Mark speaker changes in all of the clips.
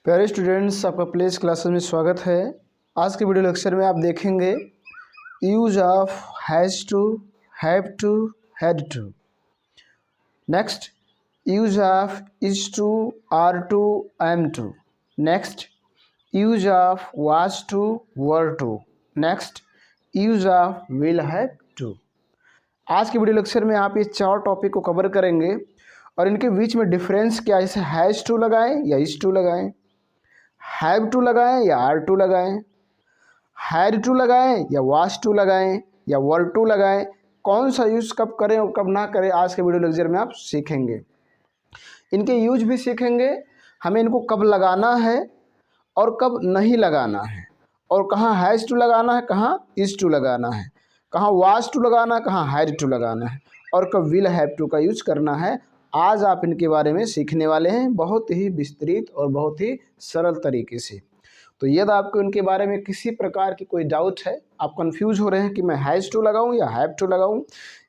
Speaker 1: प्यारे स्टूडेंट्स, आपका place classes में स्वागत है। आज के वीडियो लेक्चर में आप देखेंगे use of has to, have to, had to. Next, use of is to, are to, am to. Next, use of was to, were to. Next, use of will have to. आज के video lecture में आप ये चार topic को cover करेंगे और इनके बीच में डिफरेंस क्या है, जैसे हैज़ टू लगाएं या इज टू लगाएं, हैव टू लगाएं या आर टू लगाएं, हैड टू लगाएं या वाज टू लगाएं या वर टू लगाएं, कौन सा यूज़ कब करें और कब ना करें, आज के वीडियो लेक्चर में आप सीखेंगे। इनके यूज भी सीखेंगे, हमें इनको कब लगाना है और कब नहीं लगाना है, और कहाँ हैज़ टू लगाना है, कहाँ इज टू लगाना है, कहाँ वाज टू लगाना है, कहाँ हैड टू लगाना है, और कब विल हैव टू का यूज करना है। आज आप इनके बारे में सीखने वाले हैं, बहुत ही विस्तृत और बहुत ही सरल तरीके से। तो यदि आपको इनके बारे में किसी प्रकार की कोई डाउट है, आप कंफ्यूज हो रहे हैं कि मैं हैज़ टू लगाऊं या हैव टू लगाऊं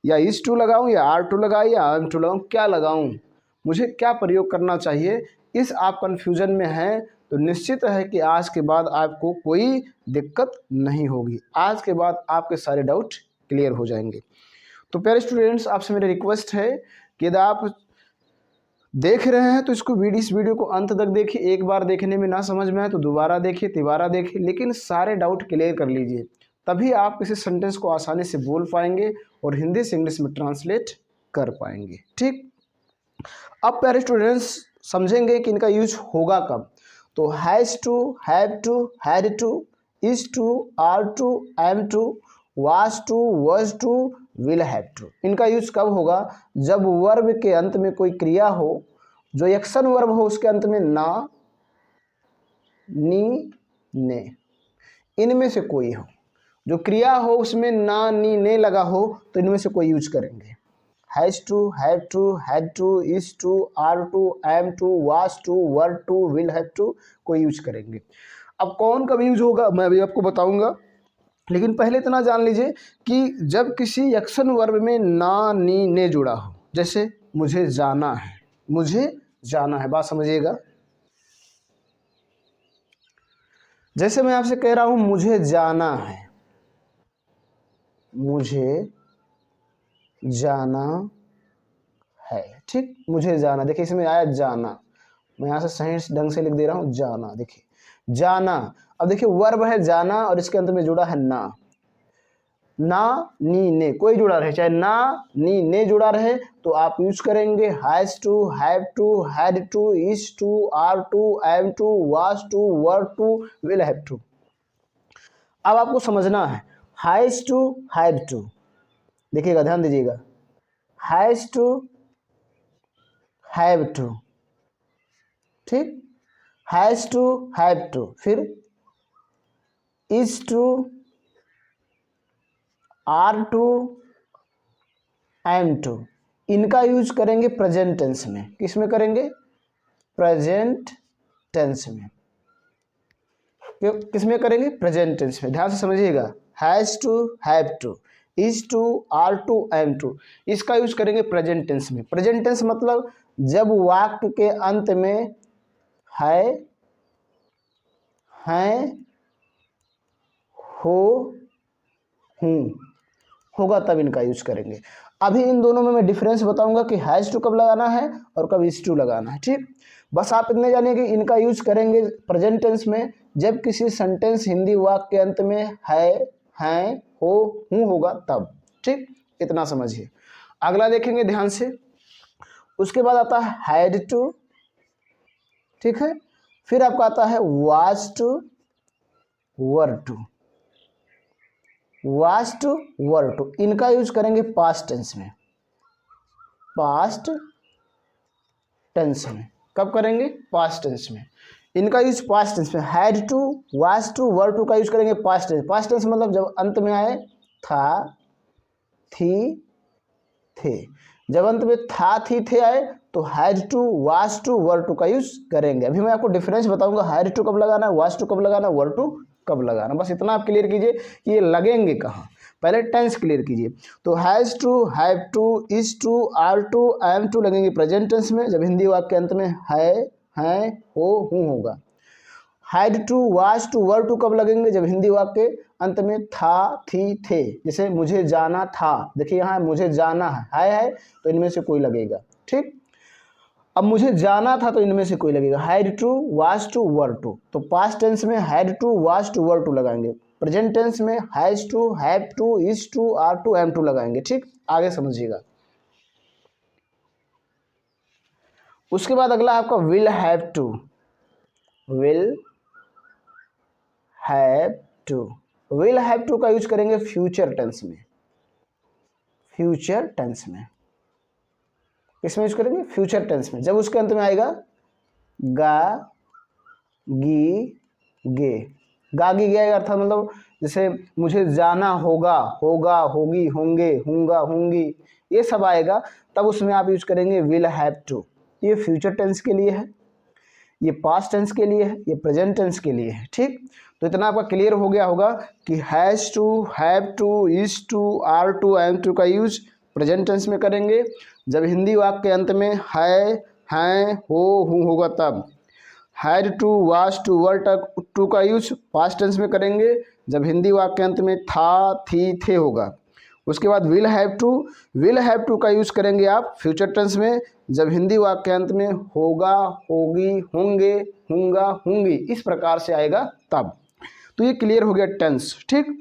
Speaker 1: या इज टू लगाऊं या आर टू लगाऊं या एम टू लगाऊं, क्या लगाऊं, मुझे क्या प्रयोग करना चाहिए, इस आप कन्फ्यूजन में हैं, तो निश्चित है कि आज के बाद आपको कोई दिक्कत नहीं होगी। आज के बाद आपके सारे डाउट क्लियर हो जाएंगे। तो प्यारे स्टूडेंट्स, आपसे मेरी रिक्वेस्ट है कि यदि आप देख रहे हैं तो इस वीडियो को अंत तक देखिए। एक बार देखने में ना समझ में आए तो दोबारा देखिए, तिबारा देखिए, लेकिन सारे डाउट क्लियर कर लीजिए, तभी आप किसी सेंटेंस को आसानी से बोल पाएंगे और हिंदी से इंग्लिश में ट्रांसलेट कर पाएंगे। ठीक, अब प्यारे स्टूडेंट्स समझेंगे कि इनका यूज होगा कब। तो has to, have to, had to, is to, are to, am to, was to, was to, will have to. इनका यूज कब होगा? जब वर्ब के अंत में कोई क्रिया हो, जो एक्शन वर्ब हो, उसके अंत में ना, नी, ने, इनमें से कोई हो। जो क्रिया हो उसमें ना, नी, ने लगा हो, तो इनमें से कोई यूज करेंगे। Has to, have to, had to, is to, are to, am to, was to, were to, will have to, कोई यूज करेंगे। अब कौन कब यूज होगा मैं अभी आपको बताऊंगा, लेकिन पहले इतना जान लीजिए कि जब किसी एक्शन वर्ब में ना, नी, ने जुड़ा हो, जैसे मुझे जाना है, मुझे जाना है, बात समझिएगा। जैसे मैं आपसे कह रहा हूं मुझे जाना है, मुझे जाना है, ठीक, मुझे जाना, देखिए इसमें आया जाना, मैं यहाँ से सही ढंग से लिख दे रहा हूँ जाना, देखिए जाना। अब देखिए वर्ब है जाना और इसके अंत में जुड़ा है ना, ना, नी, ने, कोई जुड़ा रहे, चाहे ना, नी, ने जुड़ा रहे, तो आप यूज करेंगे has to, have to, had to, is to, are to, am to, was to, were to, will have to. अब आपको समझना है हैज़ टू, हैव टू, देखिएगा, ध्यान दीजिएगा, हैज़ टू, हैव टू, ठीक, हैज़ टू, हैव टू, फिर is to, are to, am to, इनका यूज करेंगे प्रेजेंट टेंस में। किस में करेंगे? प्रेजेंट टेंस में। किस में करेंगे? प्रेजेंट टेंस में। ध्यान से समझिएगा, has to, have to, is to, are to, am to, इसका यूज करेंगे प्रेजेंट टेंस में। प्रेजेंट टेंस मतलब जब वाक्य के अंत में है, हैं, हो, हूं होगा, तब इनका यूज करेंगे। अभी इन दोनों में मैं डिफरेंस बताऊंगा कि हैज टू कब लगाना है और कब इज टू लगाना है। ठीक, बस आप इतने जानिए कि इनका यूज करेंगे प्रेजेंट टेंस में जब किसी सेंटेंस हिंदी वाक्य के अंत में है, हैं, हो, हूं होगा, तब। ठीक, इतना समझिए। अगला देखेंगे ध्यान से, उसके बाद आता है हैड टू, ठीक है, फिर आपका आता है was to, were to, was to, were to, इनका यूज करेंगे पास्ट टेंस में। पास्ट टेंस में कब करेंगे? पास्ट टेंस में। इनका यूज पास्ट टेंस में। Had to, was to, were to का यूज करेंगे पास्ट टेंस। पास्ट टेंस मतलब जब अंत में आए था, थी, थे, जब अंत में था, थी, थे आए तो had to, was to, were to का यूज करेंगे। अभी मैं आपको डिफरेंस बताऊंगा, हैड टू कब लगाना है, वाज टू कब लगाना है, वर टू कब लगाना। बस इतना आप क्लियर कीजिए कि ये लगेंगे कहाँ, पहले टेंस क्लियर कीजिए। तो has to, have to, is to, are to, am to लगेंगे प्रेजेंट टेंस में जब हिंदी वाक्य के अंत में है, हैं, हो, हूं होगा। Had to, was to, were to कब लगेंगे? जब हिंदी वाक्य अंत में था, थी, थे। जैसे मुझे जाना था, देखिए यहाँ मुझे जाना है तो इनमें से कोई लगेगा। ठीक, अब मुझे जाना था तो इनमें से कोई लगेगा। Had to, was to, were to. तो पास्ट टेंस में had to, was to, were to लगाएंगे। प्रेजेंट टेंस में has to, have to, is to, are to, am to लगाएंगे। ठीक, आगे समझिएगा। उसके बाद अगला आपका will have to. Will have to, will have to का यूज करेंगे फ्यूचर टेंस में। फ्यूचर टेंस में इसमें यूज करेंगे फ्यूचर टेंस में, जब उसके अंत में आएगा गा, गी, गे। गा, गी, गे अर्थात मतलब जैसे मुझे जाना होगा, होगा, होगी, होंगे, होंगा, होंगी, ये सब आएगा, तब उसमें आप यूज करेंगे विल हैव टू। ये फ्यूचर टेंस के लिए है, ये पास्ट टेंस के लिए है, ये प्रेजेंट टेंस के लिए है। ठीक, तो इतना आपका क्लियर हो गया होगा कि has to, have to, is to, are to, am to का यूज प्रेजेंट टेंस में करेंगे जब हिंदी वाक्य के अंत में है, हैं, हो, हूँ होगा तब। Had to, was to, were to का यूज पास्ट टेंस में करेंगे जब हिंदी वाक्य के अंत में था, थी, थे होगा। उसके बाद will have to, will have to का यूज करेंगे आप फ्यूचर टेंस में जब हिंदी वाक्य के अंत में होगा, होगी, होंगे, होंगा, होंगी, इस प्रकार से आएगा तब। तो ये क्लियर हो गया टेंस। ठीक,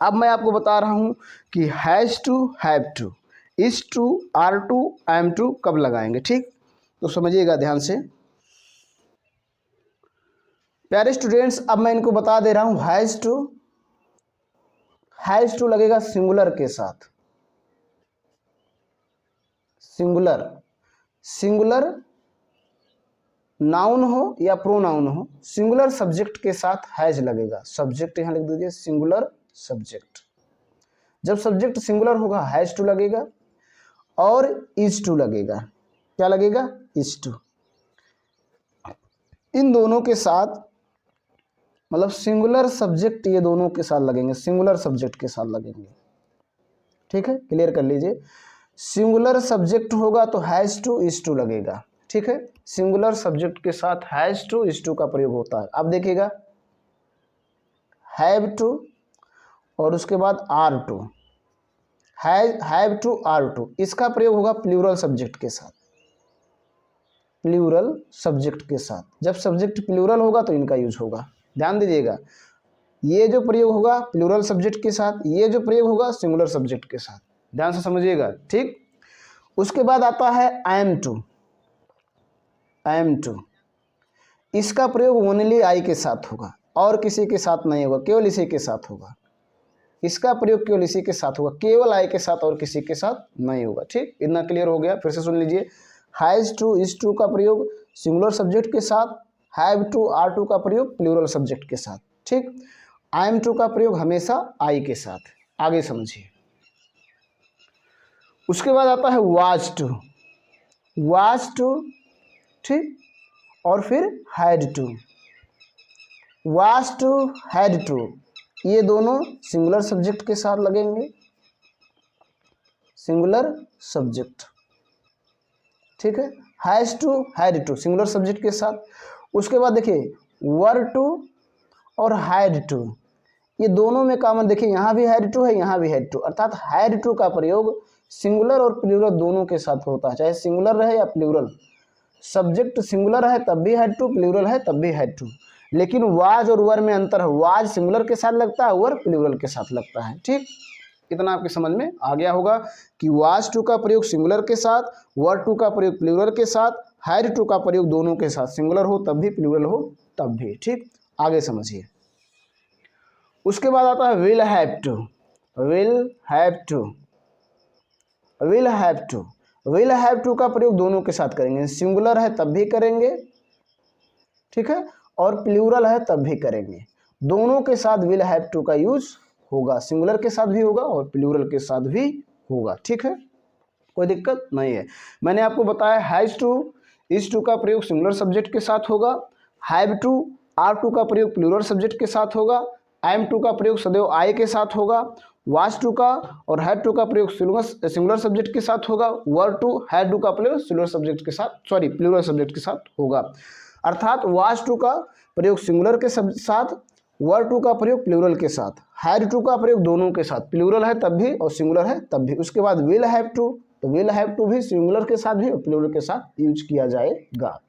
Speaker 1: अब मैं आपको बता रहा हूं कि has to, have to, is to, are to, am to कब लगाएंगे। ठीक, तो समझिएगा ध्यान से प्यारे स्टूडेंट्स। अब मैं इनको बता दे रहा हूं हैज टू, हैज टू लगेगा सिंगुलर के साथ। सिंगुलर, सिंगुलर नाउन हो या प्रोनाउन हो, सिंगुलर सब्जेक्ट के साथ हैज लगेगा। सब्जेक्ट यहां लिख दीजिए सिंगुलर सब्जेक्ट। जब सब्जेक्ट सिंगुलर होगा हैज टू लगेगा और इज टू लगेगा। क्या लगेगा? Is to. इन दोनों के साथ मतलब सिंगुलर सब्जेक्ट ये दोनों के साथ लगेंगे, सिंगुलर सब्जेक्ट के साथ लगेंगे। ठीक है, क्लियर कर लीजिए। सिंगुलर सब्जेक्ट होगा तो हैज टू, इज टू लगेगा। ठीक है, सिंगुलर सब्जेक्ट के साथ हैज टू, इज टू का प्रयोग होता है। अब देखिएगा हैव टू और उसके बाद are to, have to, are to, इसका प्रयोग होगा प्लूरल सब्जेक्ट के साथ। प्लूरल सब्जेक्ट के साथ, जब सब्जेक्ट प्लूरल होगा तो इनका यूज होगा। ध्यान दीजिएगा, ये जो प्रयोग होगा प्लूरल सब्जेक्ट के साथ, ये जो प्रयोग होगा सिंगुलर सब्जेक्ट के साथ। ध्यान से समझिएगा। ठीक, उसके बाद आता है एम टू। एम टू, इसका प्रयोग ओनली आई के साथ होगा और किसी के साथ नहीं होगा, केवल इसी के साथ होगा। इसका प्रयोग केवल इसी के साथ होगा, केवल आई के साथ और किसी के साथ नहीं होगा। ठीक, इतना क्लियर हो गया। फिर से सुन लीजिए, हैज टू, इज टू का प्रयोग सिंगुलर सब्जेक्ट के साथ, हैव टू, आर टू का प्रयोग प्लूरल सब्जेक्ट के साथ। ठीक, एम टू का प्रयोग हमेशा आई के साथ। आगे समझिए। उसके बाद आता है वाज टू। वाज टू, ठीक, और फिर had to. Was to, had to, ये दोनों सिंगुलर सब्जेक्ट के साथ लगेंगे। Singular subject. ठीक है, has to, had to singular subject के साथ। उसके बाद देखिए वर टू और हैड टू, ये दोनों में कॉमन, देखिए यहाँ भी हैड टू है, यहाँ भी हैड टू, अर्थात हैड टू का प्रयोग सिंगुलर और प्लूरल दोनों के साथ होता है, चाहे सिंगुलर रहे या प्लूरल। सब्जेक्ट सिंगुलर है तब भी हैड टू, प्लूरल है तब भी हैड टू। लेकिन वाज और वर में अंतर है, वाज सिंगुलर के साथ लगता है, वर प्लूरल के साथ लगता है। ठीक, इतना आपके समझ में आ गया होगा कि वाज टू का प्रयोग सिंगुलर के साथ, वर टू का प्रयोग प्लूरल के साथ, हैड टू का प्रयोग दोनों के साथ, सिंगुलर हो तब भी, प्लूरल हो तब भी। ठीक, आगे समझिए। उसके बाद आता है will have to. Will have to, will have to, will have to का प्रयोग दोनों के साथ करेंगे, सिंगुलर है तब भी करेंगे, ठीक है, और प्लूरल है तब भी करेंगे। दोनों के साथ विल हैव टू का यूज होगा, सिंगुलर के साथ भी होगा और प्लूरल के साथ भी होगा। ठीक है, कोई दिक्कत नहीं है। मैंने आपको बताया हैज टू, इज टू का प्रयोग सिंगुलर सब्जेक्ट के साथ होगा, हैव टू, आर टू का प्रयोग प्लूरल सब्जेक्ट के साथ होगा, एम टू का प्रयोग सदैव आई के साथ होगा, वाज टू का और हैड टू का प्रयोग सिंगुलर सब्जेक्ट के साथ होगा, वर टू, हैड टू का प्रयोग सिंगुलर सब्जेक्ट के साथ, सॉरी प्लूरल सब्जेक्ट के साथ होगा। अर्थात वाज टू का प्रयोग सिंगुलर के साथ, वर टू का प्रयोग प्लूरल के साथ, हैड टू का प्रयोग दोनों के साथ, प्लूरल है तब भी और सिंगुलर है तब भी। उसके बाद विल हैव टू, तो विल हैव टू भी सिंगुलर के साथ भी और प्लूरल के साथ यूज किया जाएगा।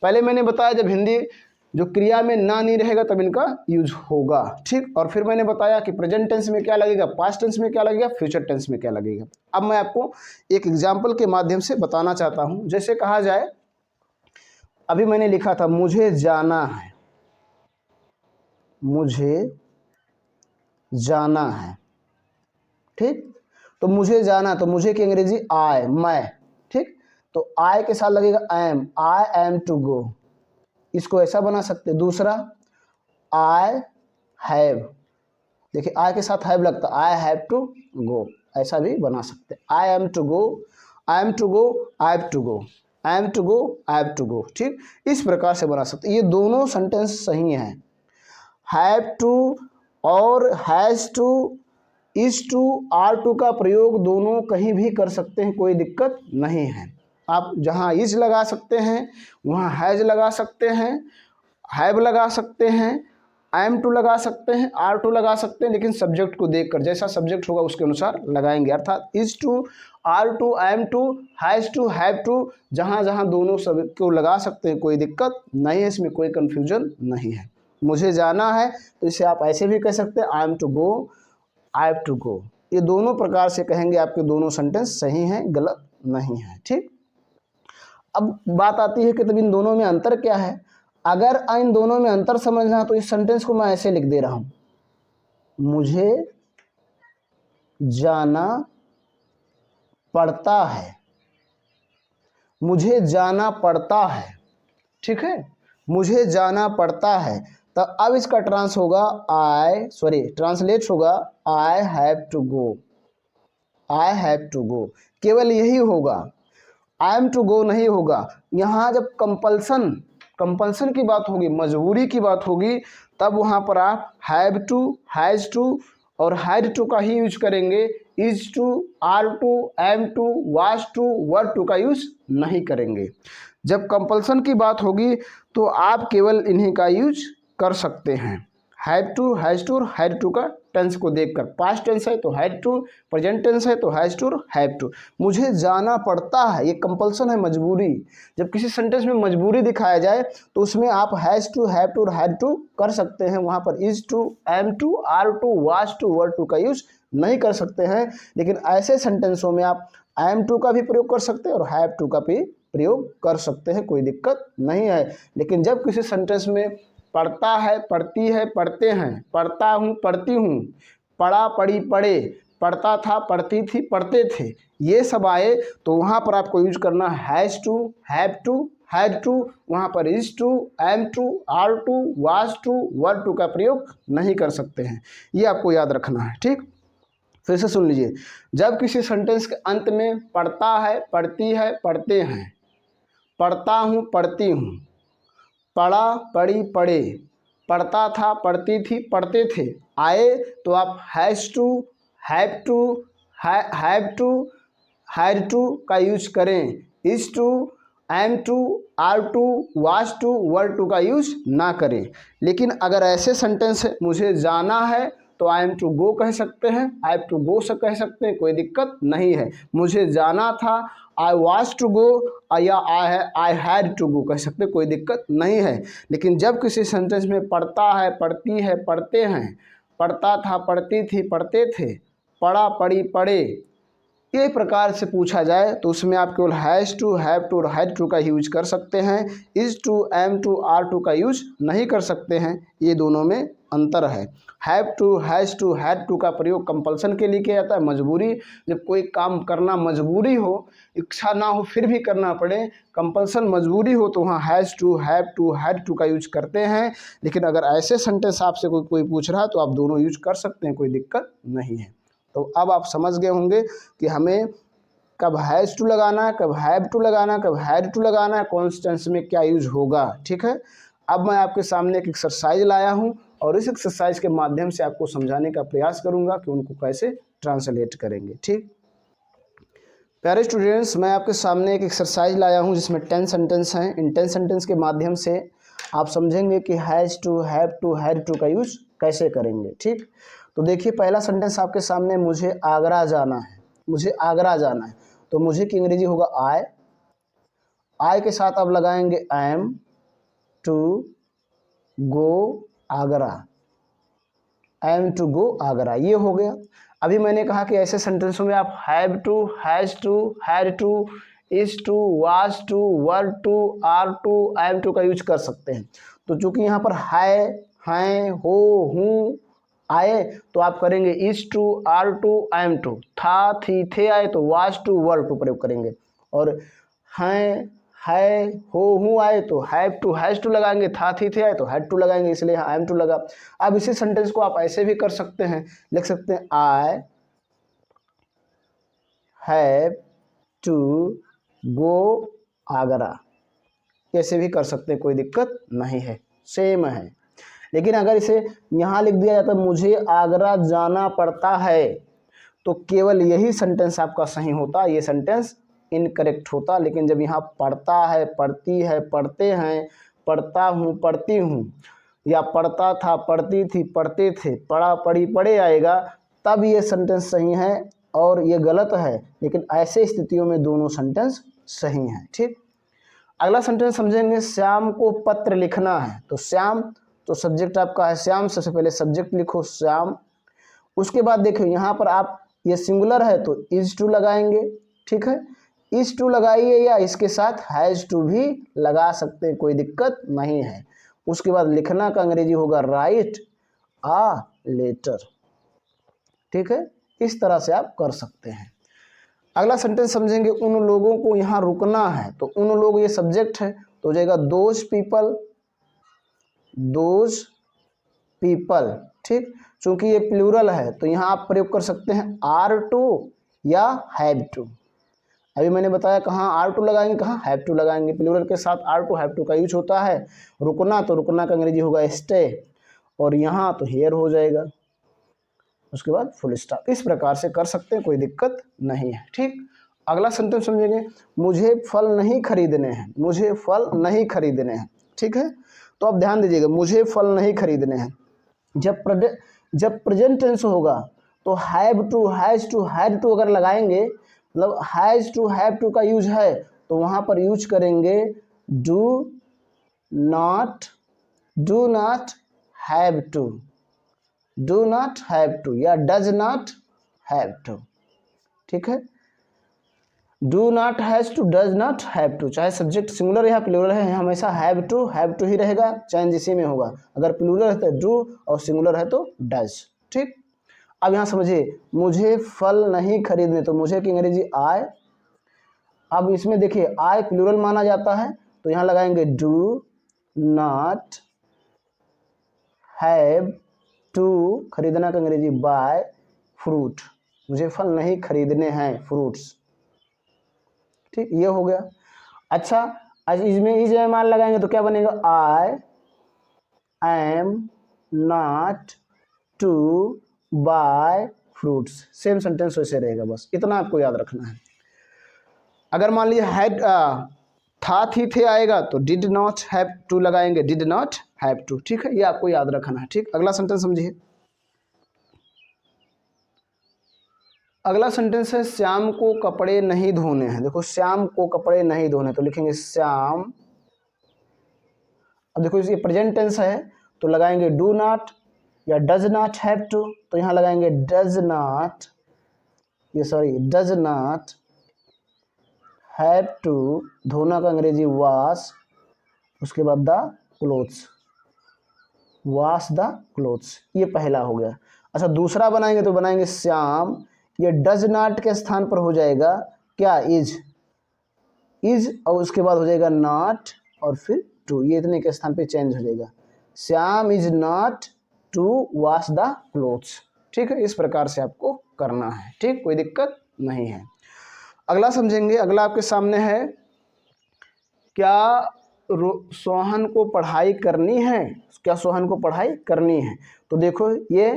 Speaker 1: पहले मैंने बताया जब हिंदी जो क्रिया में ना नहीं रहेगा तब इनका यूज होगा, ठीक। और फिर मैंने बताया कि प्रेजेंट टेंस में क्या लगेगा, पास्ट टेंस में क्या लगेगा, फ्यूचर टेंस में क्या लगेगा। अब मैं आपको एक एग्जाम्पल के माध्यम से बताना चाहता हूं। जैसे कहा जाए, अभी मैंने लिखा था मुझे जाना है, मुझे जाना है, ठीक। तो मुझे जाना, तो मुझे की अंग्रेजी आई, मैं, ठीक। तो आई के साथ लगेगा am, I am to go, इसको ऐसा बना सकते। दूसरा आई हैव, देखिए आई के साथ हैव लगता, आई हैव टू गो, ऐसा भी बना सकते। I am to go, I am to go, I have to go, I am to go, I have to go, ठीक। इस प्रकार से बना सकते। ये दोनों सेंटेंस सही हैं। हैव टू और has to, is to, are to का प्रयोग दोनों कहीं भी कर सकते हैं, कोई दिक्कत नहीं है। आप जहाँ इज लगा सकते हैं वहाँ हैज लगा सकते हैं, हैव लगा सकते हैं, एम टू लगा सकते हैं, आर टू लगा सकते हैं, लेकिन सब्जेक्ट को देखकर, जैसा सब्जेक्ट होगा उसके अनुसार लगाएंगे। अर्थात is to, are to, am to, has to, have to, जहाँ जहाँ दोनों सब को लगा सकते हैं, कोई दिक्कत नहीं है, इसमें कोई कन्फ्यूजन नहीं है। मुझे जाना है तो इसे आप ऐसे भी कह सकते हैं, I am to go, I have to go. ये दोनों प्रकार से कहेंगे, आपके दोनों सेंटेंस सही हैं, गलत नहीं है, ठीक। अब बात आती है कि तब इन दोनों में अंतर क्या है। अगर इन दोनों में अंतर समझना तो इस सेंटेंस को मैं ऐसे लिख दे रहा हूं, मुझे जाना पड़ता है, मुझे जाना पड़ता है, ठीक है, मुझे जाना पड़ता है। तो अब इसका ट्रांसलेट होगा I have to go, I have to go, केवल यही होगा, आई एम टू गो नहीं होगा। यहाँ जब कंपल्सन की बात होगी, मजबूरी की बात होगी, तब वहाँ पर आप हैव टू, हैज टू और हैड टू का ही यूज करेंगे। Is to, are to, am to, was to, were to का यूज नहीं करेंगे। जब कंपल्सन की बात होगी तो आप केवल इन्हीं का यूज कर सकते हैं, हैव टू, हैज टू और हैड टू का टेंस को देखकर। पास्ट टेंस है तो हैड टू, प्रेजेंट टेंस है तो हैज टू और हैव टू। मुझे जाना पड़ता है, ये कंपल्सन है, मजबूरी। जब किसी सेंटेंस में मजबूरी दिखाया जाए तो उसमें आप हैज टू, हैव टू और हैड टू कर सकते हैं, वहाँ पर is to, am to, are to, was to, were to का यूज नहीं कर सकते हैं। लेकिन ऐसे सेंटेंसों में आप एम टू का भी प्रयोग कर सकते हैं और हैव टू का भी प्रयोग कर सकते हैं, कोई दिक्कत नहीं है। लेकिन जब किसी सेंटेंस में पढ़ता है, पढ़ती है, पढ़ते हैं, पढ़ता हूँ, पढ़ती हूँ, पढ़ा, पढ़ी, पढ़े, पढ़ता था, पढ़ती थी, पढ़ते थे, ये सब आए तो वहाँ पर आपको यूज करना has to, have to, had to, वहाँ पर is to, am to, are to, was to, were to का प्रयोग नहीं कर सकते हैं। ये आपको याद रखना है, ठीक। फिर से सुन लीजिए, जब किसी सेंटेंस के अंत में पढ़ता है, पढ़ती है, पढ़ते हैं, पढ़ता हूँ, पढ़ती हूँ, पढ़ा, पढ़ी, पढ़े, पढ़ता था, पढ़ती थी, पढ़ते थे आए तो आप has to, have to, have to, had to का यूज करें। Is to, am to, are to, was to, were to का यूज ना करें। लेकिन अगर ऐसे सेंटेंस है, मुझे जाना है तो आई एम टू गो कह सकते हैं, आई हैव टू गो से कह सकते हैं, कोई दिक्कत नहीं है। मुझे जाना था, आई वाज टू गो या आई हैड टू गो कह सकते हैं, कोई दिक्कत नहीं है। लेकिन जब किसी सेंटेंस में पढ़ता है, पढ़ती है, पढ़ते हैं, पढ़ता था, पढ़ती थी, पढ़ते थे, पढ़ा, पढ़ी, पढ़े, ये प्रकार से पूछा जाए तो उसमें आप केवल हैज़ टू, हैव टू और हैड टू का यूज कर सकते हैं। Is to, am to, are to का यूज नहीं कर सकते हैं। ये दोनों में अंतर है। Have to, has to, had to का प्रयोग कंपल्सन के लिए किया जाता है, मजबूरी, जब कोई काम करना मजबूरी हो, इच्छा ना हो फिर भी करना पड़े, कंपल्सन मजबूरी हो तो वहाँ has to, have to, had to का यूज करते हैं। लेकिन अगर ऐसे सेंटेंस आपसे कोई पूछ रहा है तो आप दोनों यूज कर सकते हैं, कोई दिक्कत नहीं है। तो अब आप समझ गए होंगे कि हमें कब हैज़ टू लगाना है, कब हैव टू लगाना है, कब हैड टू लगाना है, कौन से टेंस में क्या यूज होगा। ठीक है, अब मैं आपके सामने एक एक्सरसाइज लाया हूं और इस एक्सरसाइज के माध्यम से आपको समझाने का प्रयास करूंगा कि उनको कैसे ट्रांसलेट करेंगे। ठीक, प्यारे स्टूडेंट्स, मैं आपके सामने एक एक्सरसाइज लाया हूं जिसमें 10 सेंटेंस हैं। इन 10 सेंटेंस के माध्यम से आप समझेंगे कि has to, have to, had to का यूज कैसे करेंगे। ठीक, तो देखिए पहला सेंटेंस आपके सामने, मुझे आगरा जाना है। मुझे आगरा जाना है तो मुझे की अंग्रेजी होगा आई। आई के साथ आप लगाएंगे am to go Agra. Am to go Agra, ये हो गया। अभी मैंने कहा कि ऐसे सेंटेंसों में आप have to, has to, had to, is to, was to, were to, are to, am to का यूज कर सकते हैं। तो चूंकि यहाँ पर है, हैं, हो, हूँ आए तो आप करेंगे is to, are to, am to. था, थी, थे आए तो वाज टू, वर टू प्रयोग करेंगे। और हैं, है, हो, हूँ आए तो हैव टू, हैज़ टू लगाएंगे। था, थी, थे आए तो हैड टू लगाएंगे, इसलिए यहाँ एम टू लगा। अब इसी सेंटेंस को आप ऐसे भी कर सकते हैं, लिख सकते हैं I have to go Agra. ऐसे भी कर सकते हैं, कोई दिक्कत नहीं है, सेम है। लेकिन अगर इसे यहाँ लिख दिया जाता मुझे आगरा जाना पड़ता है तो केवल यही सेंटेंस आपका सही होता, ये सेंटेंस इनकरेक्ट होता। लेकिन जब यहाँ पढ़ता है, पढ़ती है, पढ़ते हैं, पढ़ता हूँ, पढ़ती हूँ, या पढ़ता था, पढ़ती थी, पढ़ते थे, पढ़ा, पढ़ी, पढ़े आएगा, तब ये सेंटेंस सही है और ये गलत है। लेकिन ऐसे स्थितियों में दोनों सेंटेंस सही हैं। ठीक, अगला सेंटेंस समझेंगे, श्याम को पत्र लिखना है। तो श्याम तो सब्जेक्ट आपका है श्याम, सबसे पहले सब्जेक्ट लिखो श्याम। उसके बाद देखो यहाँ पर आप, ये सिंगुलर है तो इज टू लगाएंगे। ठीक है, इज टू लगाइए या इसके साथ हैज़ टू भी लगा सकते हैं, कोई दिक्कत नहीं है। उसके बाद लिखना का अंग्रेजी होगा राइट आ लेटर। ठीक है, इस तरह से आप कर सकते हैं। अगला सेंटेंस समझेंगे, उन लोगों को यहाँ रुकना है। तो उन लोग ये सब्जेक्ट है तो हो जाएगा दोज पीपल, दोज पीपल। ठीक, चूंकि ये प्लूरल है तो यहाँ आप प्रयोग कर सकते हैं आर टू या हैव टू। अभी मैंने बताया कहाँ आर टू लगाएंगे, कहाँ हैव टू लगाएंगे। प्लूरल के साथ आर टू, हैव टू का यूज होता है। रुकना तो रुकना का अंग्रेजी होगा स्टे, और यहाँ तो हेयर हो जाएगा, उसके बाद फुल स्टॉप। इस प्रकार से कर सकते हैं, कोई दिक्कत नहीं है। ठीक, अगला सेंटेंस समझेंगे, मुझे फल नहीं खरीदने हैं। मुझे फल नहीं खरीदने हैं। ठीक है, तो आप ध्यान दीजिएगा, मुझे फल नहीं खरीदने हैं। जब प्रेजेंट टेंस होगा तो have to, has to, had to अगर लगाएंगे, मतलब हैज टू, हैव टू का यूज है तो वहां पर यूज करेंगे do not, do not have to, do not have to या डज नॉट हैव टू। ठीक है, do not has to, does not have to, चाहे सब्जेक्ट सिंगुलर या प्लूरल है हमेशा हैव टू ही रहेगा, चेंज इसी में होगा। अगर प्लूरल है तो डू और सिंगुलर है तो डज। ठीक, अब यहाँ समझिए, मुझे फल नहीं खरीदने, तो मुझे की अंग्रेजी आई। अब इसमें देखिए आई प्लूरल माना जाता है तो यहाँ लगाएंगे डू नॉट हैव टू, खरीदना का अंग्रेजी बाय फ्रूट। मुझे फल नहीं खरीदने हैं, फ्रूट्स। ठीक, ये हो गया। अच्छा, आज इसमें इज मान लगाएंगे तो क्या बनेगा, I am not to buy fruits. Same sentence वैसे रहेगा, बस इतना आपको याद रखना है। अगर मान लीजिए हैड था, थी, थे आएगा तो डिड नॉट हैव टू लगाएंगे, डिड नॉट हैव टू। ठीक है, ये आपको याद रखना है। ठीक, अगला सेंटेंस समझिए। अगला सेंटेंस है, श्याम को कपड़े नहीं धोने हैं। देखो श्याम को कपड़े नहीं धोने, तो लिखेंगे श्याम। अब देखो ये प्रेजेंट टेंस है तो लगाएंगे डू नॉट या डज नॉट हैव टू, तो यहाँ लगाएंगे डज नॉट, ये sorry does not have to, धोना का अंग्रेजी वॉश, उसके बाद the clothes, wash the clothes. ये पहला हो गया। अच्छा, दूसरा बनाएंगे तो बनाएंगे श्याम, ये डज नॉट के स्थान पर हो जाएगा क्या, इज और उसके बाद हो जाएगा नॉट और फिर टू, ये इतने के स्थान पे चेंज हो जाएगा। Shyam is not to wash the clothes. ठीक है, इस प्रकार से आपको करना है। ठीक, कोई दिक्कत नहीं है। अगला समझेंगे, अगला आपके सामने है, क्या सोहन को पढ़ाई करनी है, क्या सोहन को पढ़ाई करनी है। तो देखो ये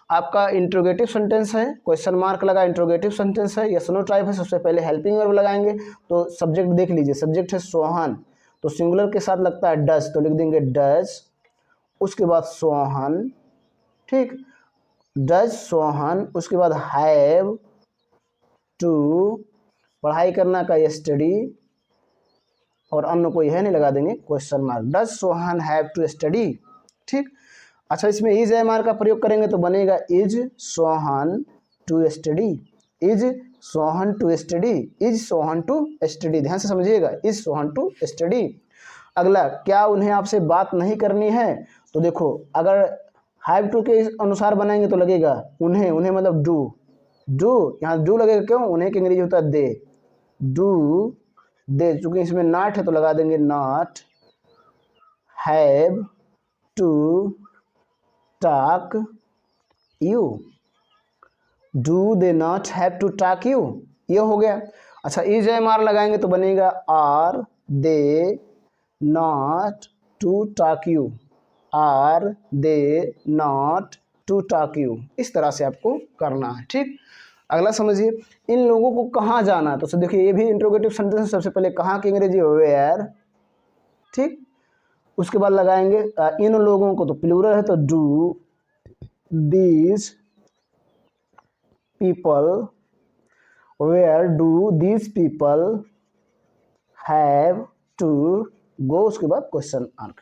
Speaker 1: आपका इंट्रोगेटिव सेंटेंस है, क्वेश्चन मार्क लगा, इंट्रोगेटिव सेंटेंस है, यस नो टाइप है, सबसे पहले हेल्पिंग वर्ब लगाएंगे। तो सब्जेक्ट देख लीजिए, सब्जेक्ट है सोहन, तो सिंगुलर के साथ लगता है डज, तो लिख देंगे डज, उसके बाद सोहन, ठीक, डज सोहन, उसके बाद हैव टू, पढ़ाई करना का स्टडी, और अन्य कोई है नहीं, लगा देंगे question mark, does Sohan have to study, ठीक। अच्छा, इसमें इज एम आर का प्रयोग करेंगे तो बनेगा is Sohan to study, is Sohan to study, is Sohan to study, ध्यान से समझिएगा, इज सोहन टू स्टडी। अगला, क्या उन्हें आपसे बात नहीं करनी है, तो देखो अगर हैव टू के अनुसार बनाएंगे तो लगेगा उन्हें, उन्हें मतलब डू, डू यहाँ डू लगेगा, क्यों, उन्हें की अंग्रेजी होता है दे, डू दे, चूंकि इसमें नॉट है तो लगा देंगे not have to talk you, do they not have to talk you, ये हो गया। अच्छा, इज एम आर लगाएंगे तो बनेगा are they not to talk you, are they not to talk you, इस तरह से आपको करना है, ठीक। अगला समझिए, इन लोगों को कहाँ जाना है, तो देखिए ये भी इंट्रोगेटिव सेंटेंस है, सबसे पहले कहाँ की अंग्रेजी वेयर, ठीक, उसके बाद लगाएंगे इन लोगों को, तो प्लूरल है तो do these people, where do these people have to go, उसके बाद question mark,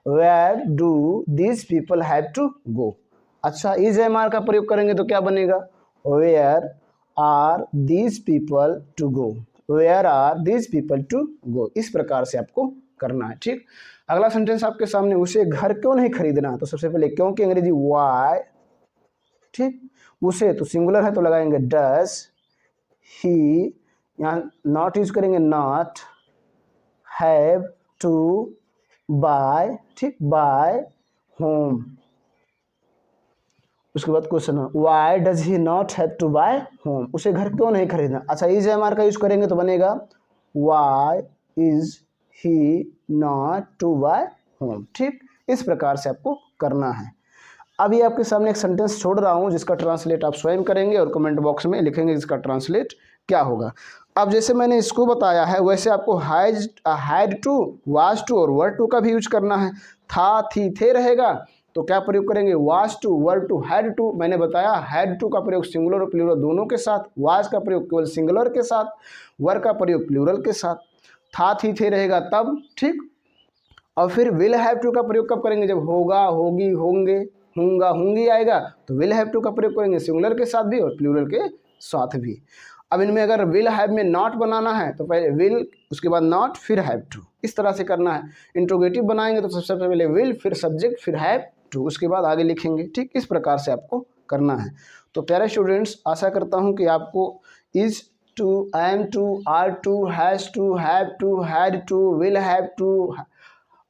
Speaker 1: where do these people have to go. अच्छा, इज एम आर का प्रयोग करेंगे तो क्या बनेगा, where are these people to go, where are these people to go, इस प्रकार से आपको करना है, ठीक। अगला सेंटेंस आपके सामने, उसे घर क्यों नहीं खरीदना, तो सबसे पहले क्यों की अंग्रेजी वाई, ठीक, उसे तो सिंगुलर है तो लगाएंगे डस, ही, यहाँ नॉट यूज करेंगे नॉट, हैव टू बाय, ठीक, बाय होम, उसके बाद क्वेश्चन है why does he not have to buy home, उसे घर क्यों नहीं खरीदना। अच्छा, इज एम आर का यूज करेंगे तो बनेगा why is he not to buy home, ठीक, इस प्रकार से आपको करना है। अभी आपके सामने एक सेंटेंस छोड़ रहा हूँ जिसका ट्रांसलेट आप स्वयं करेंगे और कमेंट बॉक्स में लिखेंगे इसका ट्रांसलेट क्या होगा। अब जैसे मैंने इसको बताया है वैसे आपको हैड टू, वाज टू और वर टू का भी यूज करना है। था, थी, थे रहेगा तो क्या प्रयोग करेंगे, was to, were to, had to. मैंने बताया हैड टू का प्रयोग सिंगुलर और प्लूरल दोनों के साथ, वाज का प्रयोग केवल सिंगुलर के साथ, वर का प्रयोग प्लूरल के साथ, था, थी, थे रहेगा तब, ठीक। और फिर विल हैव टू का प्रयोग कब करेंगे, जब होगा, होगी, होंगे, होंगा, होंगी आएगा तो विल हैव टू का प्रयोग करेंगे सिंगुलर के साथ भी और प्लूरल के साथ भी। अब इनमें अगर विल हैव में नॉट बनाना है तो पहले विल, उसके बाद नॉट, फिर हैव टू, इस तरह से करना है। इंट्रोगेटिव बनाएंगे तो सबसे पहले विल, फिर सब्जेक्ट, फिर हैव टू, उसके बाद आगे लिखेंगे, ठीक, इस प्रकार से आपको करना है। तो प्यारे स्टूडेंट्स, आशा करता हूँ कि आपको is to, am to, are to, has to, have to, had to, will have to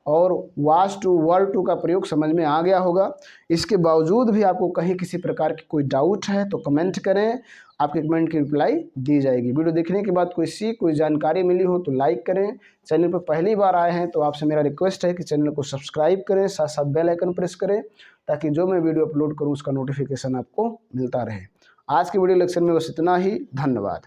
Speaker 1: और वाज टू, वर टू का प्रयोग समझ में आ गया होगा। इसके बावजूद भी आपको कहीं किसी प्रकार की कोई डाउट है तो कमेंट करें, आपके कमेंट की रिप्लाई दी जाएगी। वीडियो देखने के बाद कोई जानकारी मिली हो तो लाइक करें। चैनल पर पहली बार आए हैं तो आपसे मेरा रिक्वेस्ट है कि चैनल को सब्सक्राइब करें, साथ साथ बेल आइकन प्रेस करें ताकि जो मैं वीडियो अपलोड करूँ उसका नोटिफिकेशन आपको मिलता रहे। आज के वीडियो लेक्चर में बस इतना ही, धन्यवाद।